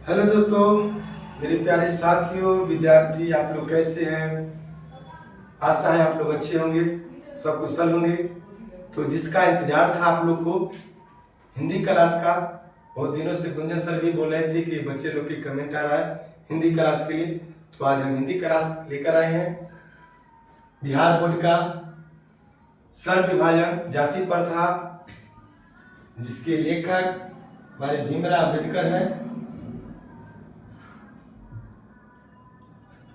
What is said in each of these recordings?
Hello दोस्तों, मेरे प्यारे साथियों, विद्यार्थी, आप लोग कैसे हैं। आशा है आप लोग अच्छे होंगे, सकुशल होंगे। तो जिसका इंतजार था आप लोग को हिंदी क्लास का, बहुत दिनों से गुंजन सर भी बोल रहे थे कि बच्चे लोग की कमेंट आ रहा है हिंदी क्लास के लिए, तो आज हम हिंदी क्लास लेकर आए हैं। बिहार बोर्ड का सर विभाजन जाति प्रथा, जिसके लेखक हमारे भीमराव अम्बेडकर हैं।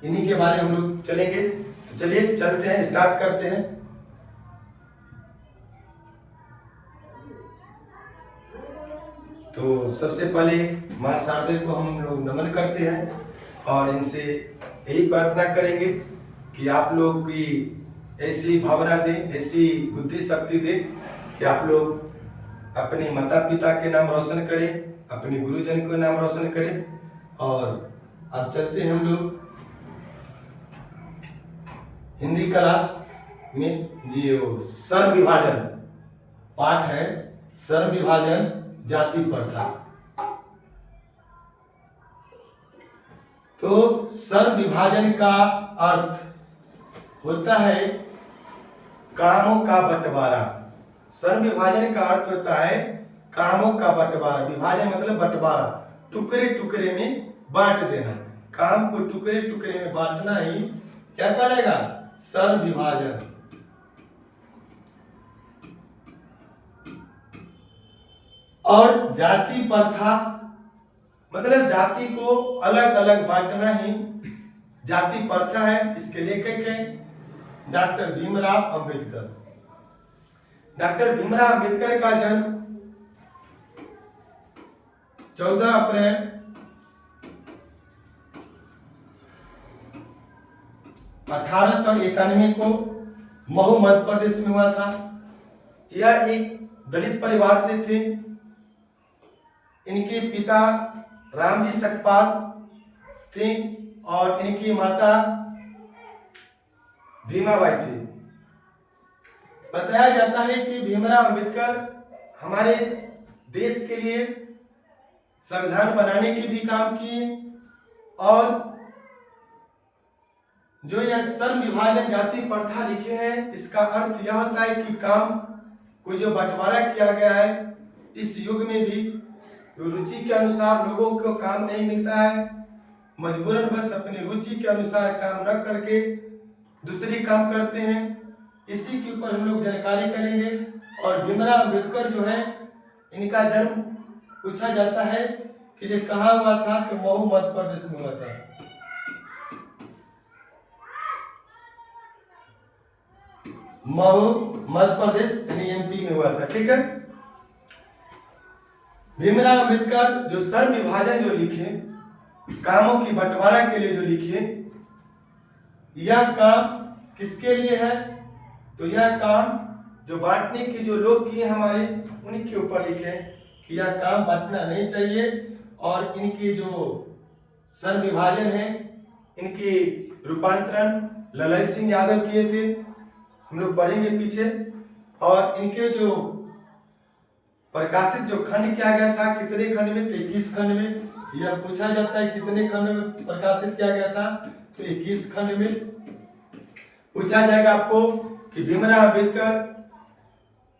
इन्हीं के बारे में हम लोग चलेंगे, तो चलिए चलते हैं, स्टार्ट करते हैं। तो सबसे पहले माँ शारदे को हम लोग नमन करते हैं और इनसे यही प्रार्थना करेंगे कि आप लोग की ऐसी भावना दें, ऐसी बुद्धि शक्ति दें कि आप लोग अपने माता पिता के नाम रोशन करें, अपने गुरुजन के नाम रोशन करें। और अब चलते हैं हम लोग हिंदी क्लास में। जी सर विभाजन पाठ है, सर विभाजन जाति प्रथा। तो सर विभाजन का अर्थ होता है कामों का बंटवारा। सर विभाजन का अर्थ होता है कामों का बंटवारा। विभाजन मतलब बंटवारा, टुकड़े टुकड़े में बांट देना। काम को टुकड़े टुकड़े में बांटना ही क्या कहलाएगा, सर विभाजन। और जाति प्रथा मतलब जाति को अलग अलग बांटना ही जाति प्रथा है। इसके लेखक हैं डॉक्टर भीमराव अंबेडकर। डॉक्टर भीमराव अंबेडकर का जन्म 14 अप्रैल 1891 को महू मध्य प्रदेश में हुआ था। यह एक दलित परिवार से थे। इनके पिता रामजी सकपाल थे और इनकी माता भीमाबाई थी। बताया जाता है कि भीमराव अंबेडकर हमारे देश के लिए संविधान बनाने के भी काम किए। और जो यह सर विभाजन जाति प्रथा लिखे हैं, इसका अर्थ यह होता है कि काम को जो बंटवारा किया गया है, इस युग में भी रुचि के अनुसार लोगों को काम नहीं मिलता है। मजबूरन बस अपनी रुचि के अनुसार काम न करके दूसरी काम करते हैं। इसी के ऊपर हम लोग जानकारी करेंगे। और भीमराव अंबेडकर जो है, इनका जन्म पूछा जाता है कि ये कहाँ हुआ था, तो महू मध्य प्रदेश में हुआ था। महू मध्य प्रदेश यानी एमपी में हुआ था। ठीक है। भीमराव अंबेडकर जो सर विभाजन जो लिखे, कामों की बंटवारा के लिए जो लिखे, यह काम किसके लिए है, तो यह काम जो बांटने के जो लोग किए हमारे, उनके ऊपर लिखे कि यह काम बांटना नहीं चाहिए। और इनकी जो सर विभाजन है, इनकी रूपांतरण ललय सिंह यादव किए थे, हम लोग पढ़ेंगे पीछे। और इनके जो प्रकाशित जो खंड किया गया था, कितने खंड में, तो 21 खंड में। यह पूछा जाता है कितने खंड में प्रकाशित किया गया था, तो 21 खंड में। पूछा जाएगा आपको कि भीमराव अंबेडकर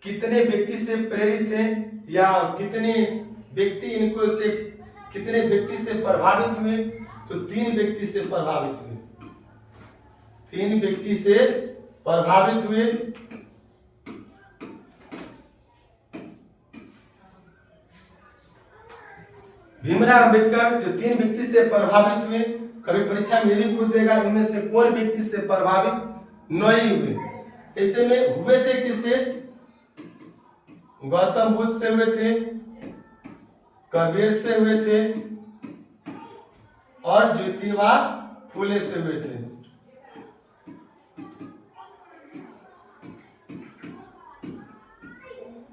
कितने व्यक्ति से प्रेरित थे, या कितने व्यक्ति से प्रभावित हुए, तो 3 व्यक्ति से प्रभावित हुए। 3 व्यक्ति से प्रभावित हुए। भीमराव अंबेडकर जो 3 व्यक्ति से प्रभावित हुए, कभी परीक्षा में भी पूछ देगा इनमें से कौन व्यक्ति से प्रभावित नहीं हुए। ऐसे में हुए थे किससे, गौतम बुद्ध से हुए थे, कबीर से हुए थे और ज्योतिबा फूले से हुए थे।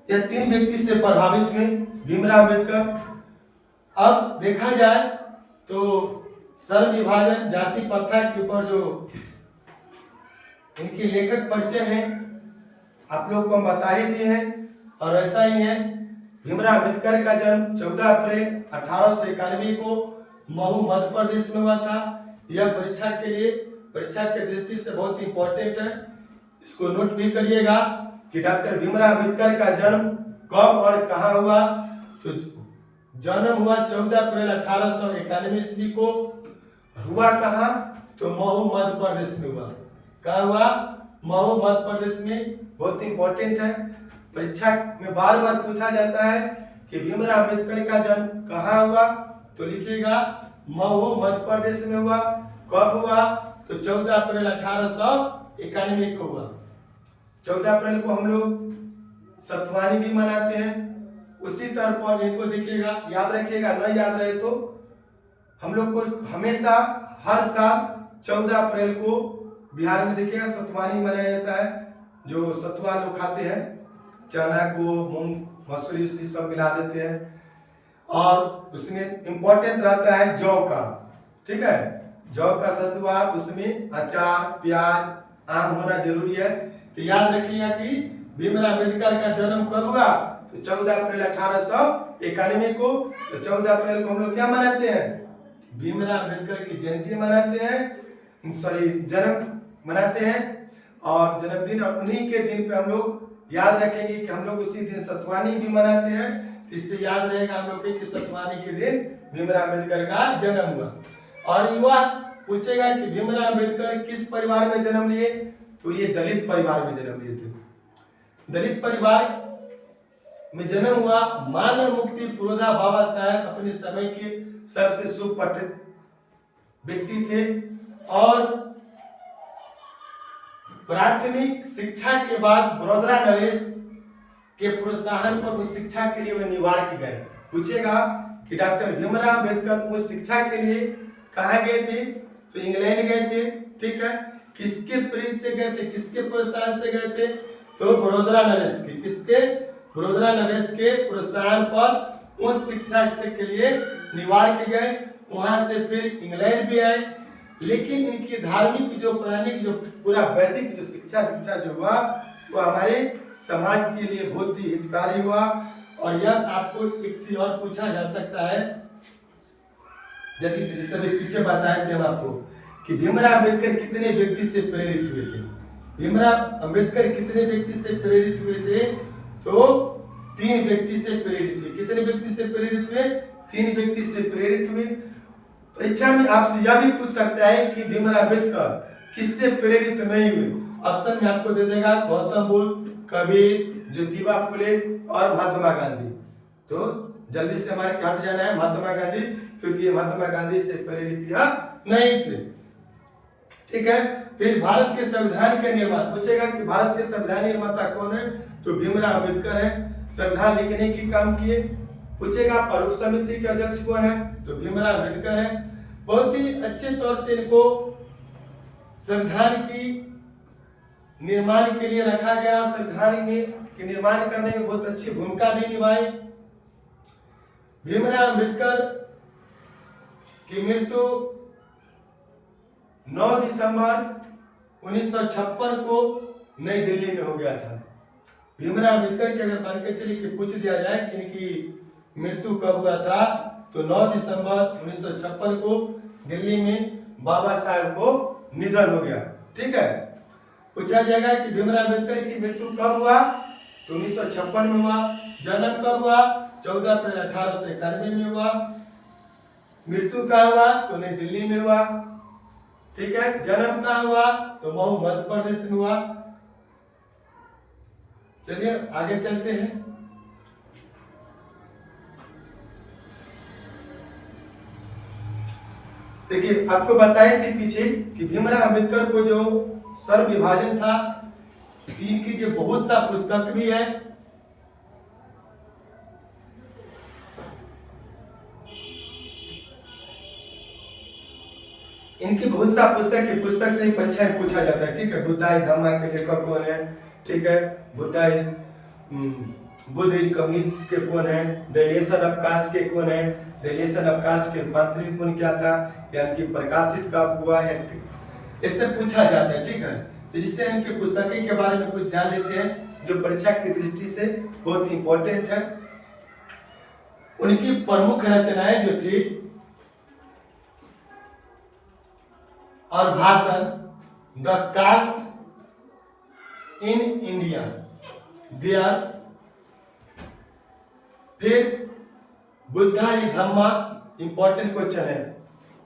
यह 3 व्यक्ति से प्रभावित हुए भीमराव अंबेडकर। अब देखा जाए तो सर विभाजन जाति प्रथा के ऊपर जो इनके लेखक परिचय हैं, आप लोग को हम बता ही दिए हैं। और ऐसा ही है, भीमराव अम्बेडकर का जन्म 14 अप्रैल 1891 को महू मध्य प्रदेश में हुआ था। यह परीक्षा के दृष्टि से बहुत इंपॉर्टेंट है, इसको नोट भी करिएगा कि डॉक्टर भीमराव अंबेडकर का जन्म कब और कहाँ हुआ। तो जन्म हुआ 14 अप्रैल 1891 ईस्वी को। हुआ कहाँ? तो महू मध्य प्रदेश में हुआ। कहाँ हुआ? महू मध्य प्रदेश में। बहुत इंपॉर्टेंट है, परीक्षा में बार बार पूछा जाता है कि भीमराव अंबेडकर का जन्म कहाँ हुआ। तो लिखिएगा महू मध्य प्रदेश में हुआ। कब हुआ? तो 14 अप्रैल 1891 को हुआ। 14 अप्रैल को हम लोग सतवानी भी मनाते हैं। उसी तरह पर इनको देखिएगा, याद रखिएगा, न याद रहे तो हम लोग को हमेशा हर साल 14 अप्रैल को बिहार में देखिएगा सतवानी मनाया जाता है। जो सतुआ लोग खाते हैं, चना को मूंग मसूरी उसकी सब मिला देते हैं, और उसमें इंपॉर्टेंट रहता है जौ का। ठीक है, जौ का सतुआ, उसमें अचार, प्याज, आम होना जरूरी है। तो याद रखिएगा कि भीमराव अंबेडकर का जन्म कब हुआ? तो 14 अप्रैल 1891 को। तो 14 अप्रैल को हम लोग क्या मनाते हैं? भीमराव अंबेडकर की जयंती मनाते हैं, सॉरी जन्म मनाते हैं। और जन्मदिन उन्हीं के दिन पे हम लोग याद रखेंगे कि हम लोग उसी दिन सतवानी भी मनाते हैं। इससे याद रहेगा हम लोग कि सतवानी के दिन भीमराव अंबेडकर का जन्म हुआ। और युवा पूछेगा कि भीमराव अंबेडकर किस परिवार में जन्म लिए? तो ये दलित परिवार में जन्म लिए थे। दलित परिवार में जन्म हुआ। मानव मुक्ति पुरोधा बाबा साहब अपने समय के सबसे सुपठित व्यक्ति थे, और प्राथमिक शिक्षा के बाद बड़ौदा नरेश के प्रोत्साहन पर उस शिक्षा के लिए वे न्यूयॉर्क गए। पूछेगा कि डॉक्टर भीमराव अंबेडकर उस शिक्षा के लिए कहाँ गए थे? तो इंग्लैंड गए थे। ठीक है, किसके प्रेरित से गए थे, किसके प्रोत्साहन से गए थे? तो बड़ौदा नरेश के। किसके? बड़ौदा नरेश के प्रोत्साहन पर उच्च शिक्षा के लिए न्यूयॉर्क गए। वहां से फिर इंग्लैंड भी आए। लेकिन इनकी धार्मिक जो पौराणिक जो पूरा वैदिक जो शिक्षा दीक्षा जो हुआ वो हमारे समाज के लिए बहुत ही हितकारी हुआ। और यह आपको एक चीज और पूछा जा सकता है, जब पीछे बताए थे हम आपको कि भीमराव अंबेडकर कितने व्यक्ति से प्रेरित हुए थे। भीमराव अंबेडकर कितने व्यक्ति से प्रेरित हुए थे? तो 3 व्यक्ति से प्रेरित हुए। कितने व्यक्ति से प्रेरित हुए? 3 व्यक्ति से प्रेरित हुए। परीक्षा में आपसे यह भी पूछ सकता है कि भीमराव अंबेडकर किससे प्रेरित नहीं हुए। ऑप्शन में आपको दे देगा गौतम बुद्ध, कबीर, ज्योतिबा फुले और महात्मा गांधी। तो जल्दी से हमारे हट जाना है महात्मा गांधी, क्योंकि ये महात्मा गांधी से प्रेरित नहीं थे। ठीक है, फिर भारत के संविधान के निर्माता पूछेगा कि भारत के संविधान निर्माता कौन है? तो भीमराव अंबेडकर है। संविधान लिखने की काम किए। पूछेगा परूप समिति के अध्यक्ष कौन है? तो भीमराव अंबेडकर है। बहुत ही अच्छे तौर से इनको संविधान की निर्माण के लिए रखा गया और संविधान के निर्माण करने में बहुत अच्छी भूमिका भी निभाई। भीमराव अंबेडकर की मृत्यु 9 दिसंबर 1956 को नई दिल्ली में हो गया था। भीमराव अंबेडकर की अगर मान के चलिए कि पूछ दिया जाए कि इनकी मृत्यु कब हुआ था, तो 9 दिसंबर 1956 को दिल्ली में बाबा साहब को निधन हो गया। ठीक है, पूछा जाएगा कि भीमराव अंबेडकर की मृत्यु कब हुआ? तो 1956 में हुआ। जन्म कब हुआ? 14 अप्रैल 1891 में हुआ। मृत्यु कहाँ हुआ? तो नई दिल्ली में हुआ। ठीक है, जन्म कहाँ हुआ? तो महू मध्य प्रदेश में हुआ। चलिए आगे चलते हैं। देखिए आपको बताए थे पीछे कि भीमराव अंबेडकर को जो सर्व विभाजन था, इनकी जो बहुत सा पुस्तक भी है। इनकी बहुत सा पुस्तक से ही परीक्षा में पूछा जाता है। ठीक है, बुद्धाई धम्मा के लेखक कौन है? ठीक है, बुद्धाई बुद्ध कम्युनिस्ट के कौन है? द रिलेशन ऑफ कास्ट के कौन है? द रिलेशन ऑफ कास्ट के रूपांतरित कौन क्या था, या इनकी प्रकाशित कब हुआ है, इससे पूछा जाता है। ठीक है, तो जिससे इनकी पुस्तकें के बारे में कुछ जान लेते हैं, जो परीक्षा की दृष्टि से बहुत इंपॉर्टेंट है। उनकी प्रमुख रचनाएं जो थी और भाषण the caste in India there, फिर बुद्धा ही धम्मा, इंपॉर्टेंट क्वेश्चन है,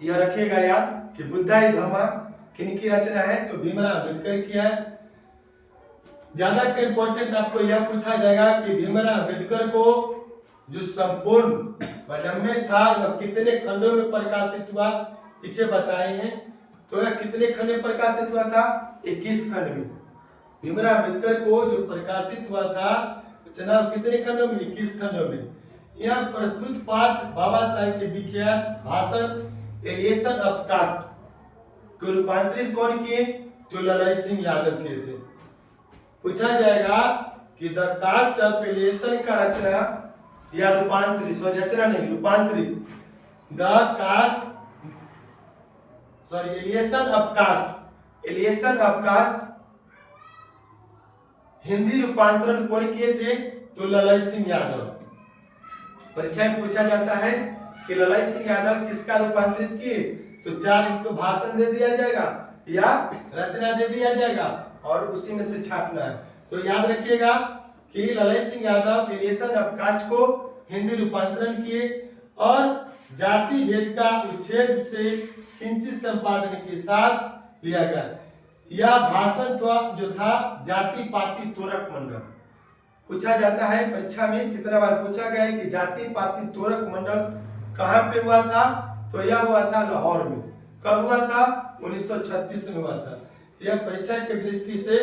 यह रखिएगा याद कि बुद्धा ही धम्मा किनकी रचना है, तो भीमराव अम्बेडकर की है। ज्यादा का इंपॉर्टेंट आपको यह पूछा जाएगा कि भीमराव अम्बेडकर को जो संपूर्ण बजम्मे था वह कितने खंडों में प्रकाशित हुआ, पीछे बताए हैं, तो यह कितने खंड में प्रकाशित हुआ था, 21 खंड में। भीमराव अम्बेडकर को जो प्रकाशित हुआ था चुनाव कितने खंडों में, 21 खंडों में। यह प्रस्तुत पाठ बाबा साहेब के विख्यात भाषण एलिएशन ऑफ कास्ट को रूपांतरित कौन किए, तो ललाई सिंह यादव किए थे। पूछा जाएगा कि द कास्ट ऑफ एलिएशन का रचना या रूपांतरित, सॉरी रचना नहीं रूपांतरित, the caste sorry annihilation of caste, annihilation of caste Hindi रूपांतरण कौन किए थे, तो ललाई सिंह यादव। परीक्षा में पूछा जाता है कि ललाई सिंह यादव किसका रूपांतरित किए, तो 4 इनको भाषण दे दिया जाएगा या रचना दे दिया जाएगा और उसी में से छापना है। तो याद रखिएगा कि ललाई सिंह यादव एलिएशन ऑफ कास्ट को हिंदी रूपांतरण किए और जाति भेद का उच्छेद से किंचित संपादन के साथ लिया गया। यह भाषण जो था जाति पाति तोरक मंडल। पूछा जाता है परीक्षा में कितना बार पूछा गया है कि जाति पाति तोरक मंडल कहाँ पे हुआ था, तो यह हुआ था लाहौर में। कब हुआ था, 1936 में हुआ था। यह परीक्षा की दृष्टि से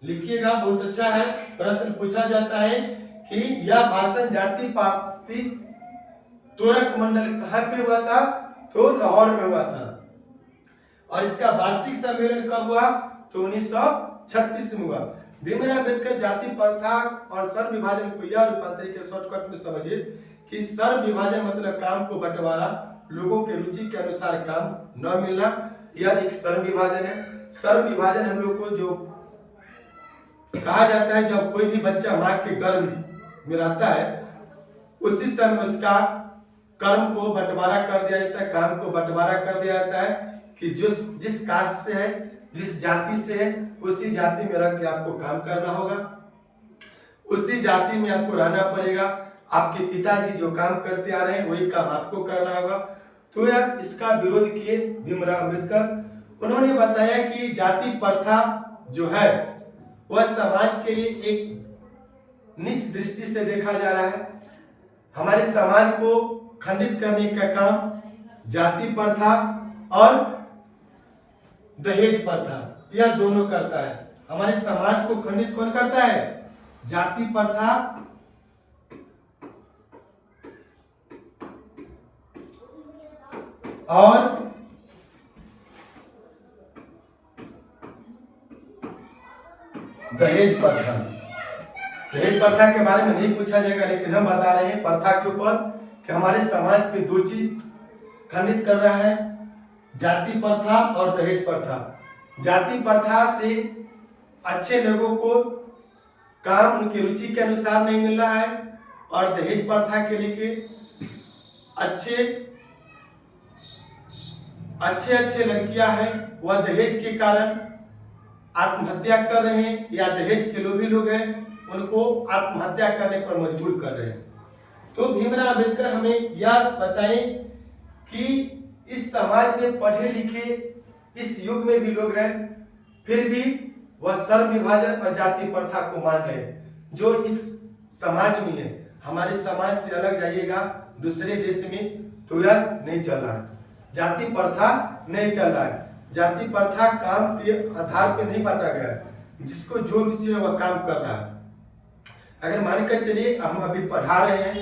लिखिएगा, बहुत अच्छा है। प्रश्न पूछा जाता है कि यह भाषण जाति पाति तोरक मंडल कहाँ पे हुआ था, तो लाहौर में हुआ था। और इसका वार्षिक सम्मेलन कब हुआ, तो 1936 में हुआ। भीमराव अम्बेडकर जाति प्रथा और सर्व विभाजन को यह रूपांतरित के शॉर्टकट में समझिए कि सर्व विभाजन मतलब काम को बंटवारा, लोगों के रुचि के अनुसार काम न मिलना, यह एक सर्व विभाजन है। सर्व विभाजन हम लोग को जो कहा जाता है, जब कोई भी बच्चा मां के गर्भ में रहता है उसी समय उसका कर्म को बंटवारा कर दिया जाता है, काम को बंटवारा कर दिया जाता है कि जिस कास्ट से है, जिस जाति से है, उसी जाति में रह के आपको काम करना होगा, उसी जाति में आपको रहना पड़ेगा। आपके पिताजी जो काम करते आ रहे हैं वही काम आपको करना होगा। तो यह इसका विरोध किए भीमराव अम्बेडकर। उन्होंने बताया कि जाति प्रथा जो है वह समाज के लिए एक नीच दृष्टि से देखा जा रहा है। हमारे समाज को खंडित करने का काम जाति प्रथा और दहेज प्रथा, यह दोनों करता है। हमारे समाज को खंडित कौन करता है, जाति प्रथा और दहेज प्रथा। दहेज प्रथा के बारे में नहीं पूछा जाएगा, लेकिन हम बता रहे हैं प्रथा के ऊपर कि हमारे समाज पे 2 चीज खंडित कर रहा है, जाति प्रथा और दहेज प्रथा। जाति प्रथा से अच्छे लोगों को काम उनकी रुचि के अनुसार नहीं मिल रहा है, और दहेज प्रथा के लिए अच्छे लड़कियां हैं वह दहेज के कारण आत्महत्या कर रहे हैं, या दहेज के लोभी लोग हैं उनको आत्महत्या करने पर मजबूर कर रहे हैं। तो भीमराव अम्बेडकर हमें यह बताएं कि इस समाज में पढ़े लिखे इस युग में भी लोग हैं, फिर भी वह सर्व विभाजन और जाति प्रथा को मान रहे हैं जो इस समाज में है। हमारे समाज से अलग जाइएगा दूसरे देश में तो यह नहीं चल रहा है, जाति प्रथा नहीं चल रहा है। जाति प्रथा काम के आधार पर नहीं बांटा गया है, जिसको जो रुचि है वह काम कर रहा है। अगर मान कर चलिए हम अभी पढ़ा रहे हैं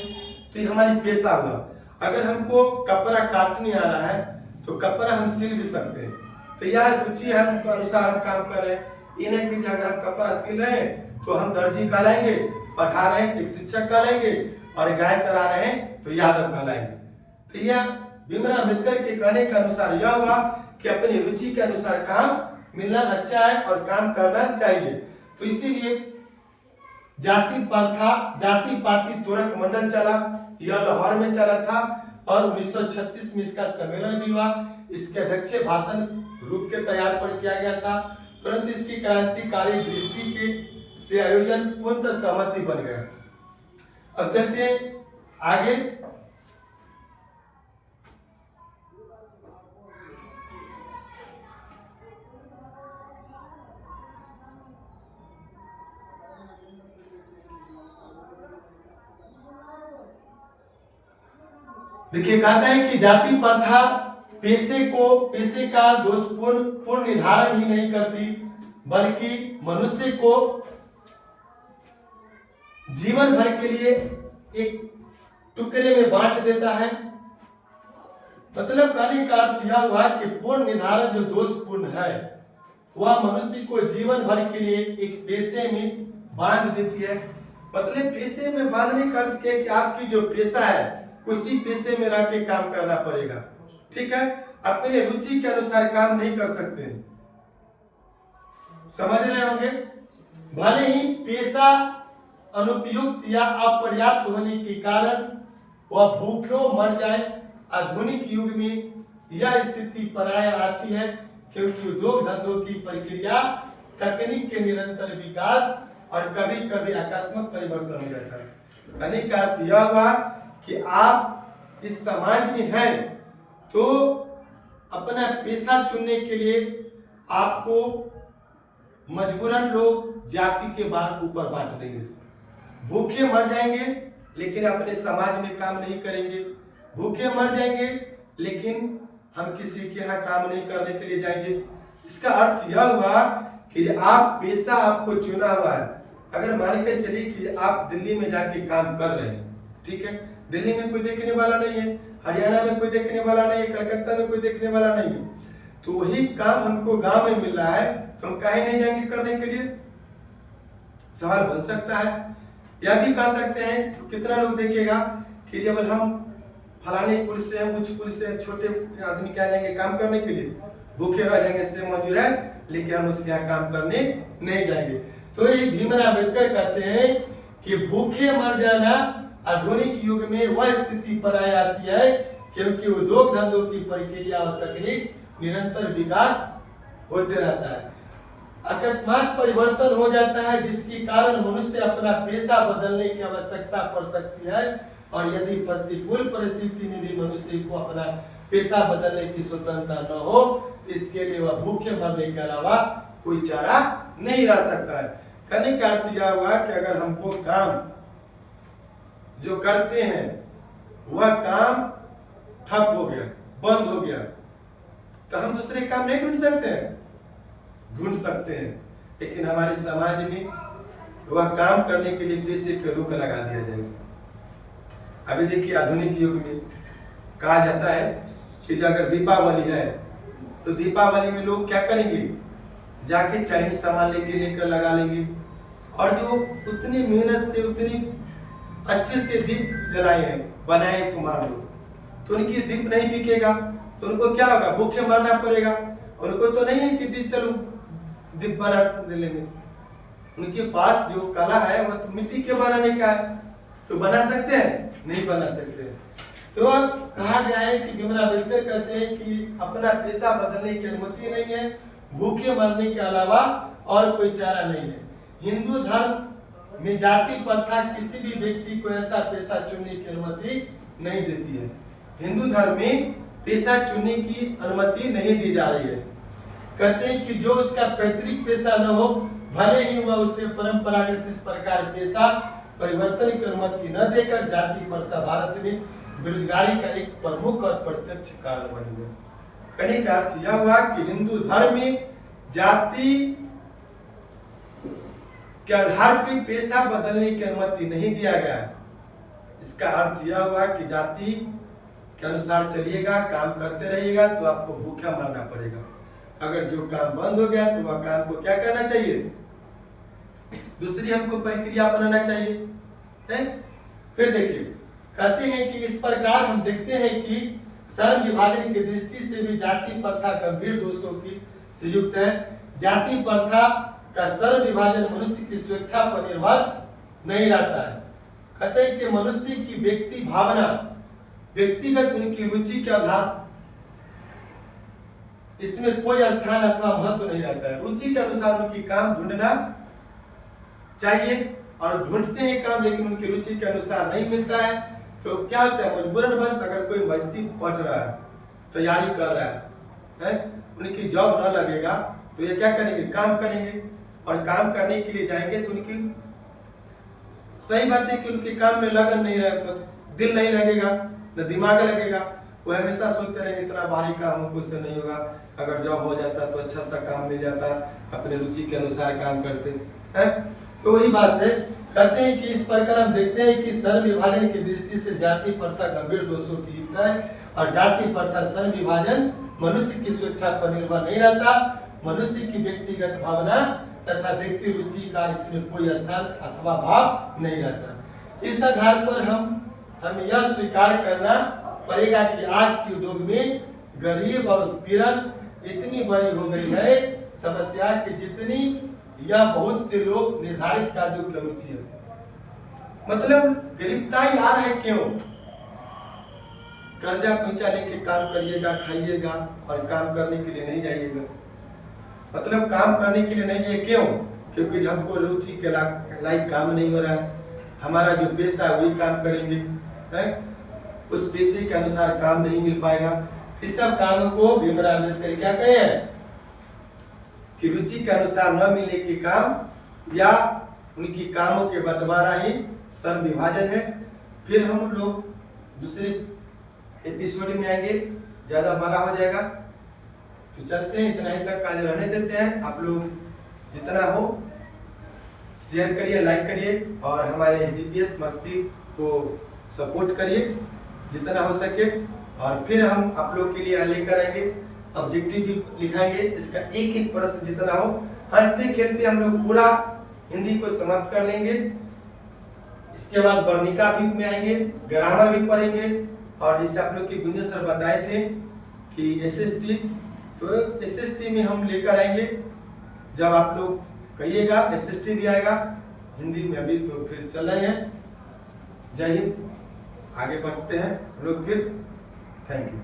तो ये हमारी पेशा हुआ। अगर हमको कपड़ा काटने आ रहा है तो कपड़ा हम सिल भी सकते हैं, तो यह रुचि है हमको अनुसार हम काम कर रहे हैं। ये नहीं कि अगर हम कपड़ा सिल रहे हैं तो हम दर्जी कहलाएंगे, पढ़ा रहे हैं एक शिक्षक कहलाएंगे, और गाय चरा रहे हैं तो यादव कहलाएंगे। तो यह भीमराव अम्बेडकर के कहने के अनुसार यह हुआ कि अपनी रुचि के अनुसार काम मिलना अच्छा है और काम करना चाहिए। तो इसीलिए जाति प्रथा, जाति पाति तोरक मंडल चला, यह लाहौर में चला था, और 1936 में इसका सम्मेलन भी हुआ। इसके अध्यक्ष भाषण रूप के तैयार पर किया गया था, परंतु इसकी क्रांतिकारी दृष्टि के से आयोजन पूर्ण सहमति बन गया। अब चलते हैं आगे। देखिए, कहता है कि जाति प्रथा पेशे का दोषपूर्ण निर्धारण ही नहीं करती, बल्कि मनुष्य को जीवन भर के लिए एक टुकड़े में बांट देता है। मतलब कहने का अर्थ यह हुआ कि पूर्ण निर्धारण जो दोषपूर्ण है वह मनुष्य को जीवन भर के लिए एक पेशे में बांध देती है। मतलब पेशे में बांधने का अर्थ क्या है कि आपकी जो पेशा है उसी पेशे में रह के काम करना पड़ेगा। ठीक है, अपने रुचि के अनुसार काम नहीं कर सकते, समझ रहे होंगे। भले ही पेशा अनुपयुक्त या अपर्याप्त होने के कारण वह भूखों मर जाए। आधुनिक युग में यह स्थिति प्राय आती है क्योंकि उद्योग धंधों की प्रक्रिया, तकनीक के निरंतर विकास और कभी कभी आकस्मिक परिवर्तन हो जाता है। कहने का अर्थ यह हुआ कि आप इस समाज में हैं तो अपना पेशा चुनने के लिए आपको मजबूरन लोग जाति के ऊपर बांट देंगे। भूखे मर जाएंगे लेकिन अपने समाज में काम नहीं करेंगे। भूखे मर जाएंगे लेकिन हम किसी के यहाँ काम नहीं करने के लिए जाएंगे। इसका अर्थ यह हुआ कि आप पेशा आपको चुना हुआ है। अगर मान के चलिए कि आप दिल्ली में जाके काम कर रहे हैं, ठीक है, दिल्ली में कोई देखने वाला नहीं है, हरियाणा में कोई देखने वाला नहीं है, कलकत्ता में कोई देखने वाला नहीं है, तो वही काम हमको गांव में मिल रहा है तो हम काहे नहीं जाएंगे करने के लिए? सवाल बन सकता है। यह भी कह सकते हैं तो कितना लोग देखेगा कि जब हम फलाने कुल से, उच्च कुल से छोटे आदमी क्या जाएंगे काम करने के लिए, भूखे रह जाएंगे, से मजूर है लेकिन हम उसके यहाँ काम करने नहीं जाएंगे। तो ये भीमराव अम्बेडकर कहते हैं कि भूखे मर जाना आधुनिक युग में वह स्थिति प्राय आती है क्योंकि उद्योग धंधों की प्रक्रिया और तकनीक निरंतर विकास होते रहता है। अकस्मात परिवर्तन हो जाता है जिसके कारण मनुष्य अपना पेशा बदलने की आवश्यकता पड़ सकती है, और यदि प्रतिकूल परिस्थिति में भी मनुष्य को अपना पेशा बदलने की स्वतंत्रता न हो तो इसके लिए वह भूखे मरने के अलावा कोई चारा नहीं रह सकता है। कहने का अर्थ यह हुआ कि अगर हमको काम जो करते हैं वह काम ठप हो गया, बंद हो गया, तो हम दूसरे काम नहीं ढूंढ सकते हैं? ढूंढ सकते हैं, लेकिन हमारे समाज में वह काम करने के लिए पेशे पे रोक लगा दिया जाएगा। अभी देखिए आधुनिक युग में कहा जाता है कि जो अगर दीपावली है तो दीपावली में लोग क्या करेंगे, जाके चाइनीज सामान लेकर लगा लेंगे, और जो उतनी मेहनत से उतनी अच्छे से दीप जलाए हैं, बनाए कुम्हार लोग, तो उनकी दीप नहीं बिकेगा तो उनको क्या होगा, भूखे मरना पड़ेगा। उनको तो नहीं है कि चलो दीप बना दे लेंगे, उनके पास जो कला है वह तो मिट्टी के बनाने का है, तो बना सकते हैं? नहीं बना सकते हैं। तो कहा गया है कि भीमराव अम्बेडकर कहते हैं कि अपना पेशा बदलने की अनुमति नहीं है, भूखे मरने के अलावा और कोई चारा नहीं है। हिंदू धर्म में जाति प्रथा किसी भी व्यक्ति को ऐसा पेशा चुनने की अनुमति नहीं देती है। हिंदू धर्म में पेशा चुनने की अनुमति नहीं दी जा रही है। कहते हैं कि जो उसका पैतृक पेशा न हो, भले ही वह उसे परंपरागत इस प्रकार पेशा परिवर्तन की अनुमति न देकर जाति प्रथा भारत में बेरोजगारी का एक प्रमुख और प्रत्यक्ष कारण बनी है। कहने का अर्थ यह हुआ कि हिंदू धर्म में जाति के आधार पर पेशा बदलने की अनुमति नहीं दिया गया है। इसका अर्थ यह हुआ कि जाति के अनुसार चलिएगा, काम करते रहिएगा तो आपको भूखा मरना पड़ेगा। अगर जो काम बंद हो गया तो वह काम को क्या करना चाहिए, दूसरी हमको प्रक्रिया अपनाना चाहिए है? फिर देखिए कहते हैं कि इस प्रकार हम देखते हैं कि श्रम विभाजन की दृष्टि से भी जाति प्रथा गंभीर दोषों की से युक्त है। जाति प्रथा का श्रम विभाजन मनुष्य की स्वेच्छा पर निर्भर नहीं रहता है। कहते हैं कि मनुष्य की व्यक्ति व्यक्तिगत उनकी रुचि के आधार इसमें कोई स्थान अथवा महत्व नहीं रहता है। रुचि के अनुसार उनकी काम ढूंढना चाहिए और ढूंढते हैं काम, लेकिन उनकी रुचि के अनुसार नहीं मिलता है तो क्या होता है, मजबूरन बस अगर कोई व्यक्ति पढ़ रहा है, तैयारी कर रहा है, उनकी जॉब न लगेगा तो ये क्या करेंगे, काम करेंगे। और काम करने के लिए जाएंगे तो उनकी सही बात है कि उनके काम में लगन नहीं रहेगा, दिल नहीं लगेगा, न दिमाग लगेगा। वो हमेशा सोचते रहेंगे इतना भारी काम हमको से नहीं होगा, अगर जॉब हो जाता तो अच्छा सा काम मिल जाता, अपने रुचि के अनुसार काम करते हैं। तो वही बात है, कहते हैं कि इस प्रकार हम देखते हैं कि श्रम विभाजन की दृष्टि से जाति प्रथा गंभीर दोषों की युक्त है और जाति प्रथा श्रम विभाजन मनुष्य की स्वेच्छा पर निर्भर नहीं रहता, मनुष्य की व्यक्तिगत भावना तथा व्यक्ति रुचि का इसमें कोई स्थान अथवा भाव नहीं रहता। इस आधार पर हम यह स्वीकार करना पड़ेगा कि आज के उद्योग में गरीब और उत्पीड़न इतनी बड़ी हो गई है समस्या कि जितनी यह बहुत से लोग निर्धारित कार्यों की रुचि है। मतलब गरीबता ही आ रहा है क्यों? कर्जा पैंचा लेके काम करिएगा, खाइएगा और काम करने के लिए नहीं जाइएगा। मतलब काम करने के लिए नहीं जाइए क्यों? क्योंकि हमको रुचि के लायक काम नहीं हो रहा है, हमारा जो पेशा है वही काम करेंगे, है? उस पेशे के अनुसार काम नहीं मिल पाएगा। इस सब कामों को भीमराव अम्बेडकर क्या कहे हैं कि रुचि के अनुसार न मिलने के काम या उनकी कामों के बंटवारा ही श्रम विभाजन है। फिर हम लोग दूसरे एपिसोड में आएंगे, ज्यादा बड़ा हो जाएगा तो चलते हैं, इतना ही तक आज रहने देते हैं। आप लोग जितना हो शेयर करिए, लाइक करिए और हमारे जीपीएस मस्ती को सपोर्ट करिए जितना हो सके। और फिर हम आप लोग के लिए लेकर आएंगे, ऑब्जेक्टिव भी लिखाएंगे, इसका एक एक प्रश्न जितना हो, हंसते खेलते हम लोग पूरा हिंदी को समाप्त कर लेंगे। इसके बाद वर्णिका भी में आएंगे, ग्रामर भी पढ़ेंगे और जैसे आप लोग की गुंजन सर बताए थे कि एसएसटी, तो एसएसटी में हम लेकर आएंगे। जब आप लोग कहिएगा एसएसटी भी आएगा हिंदी में, अभी तो फिर चल रहे हैं। जय हिंद, आगे बढ़ते हैं हम लोग फिर। Thank you.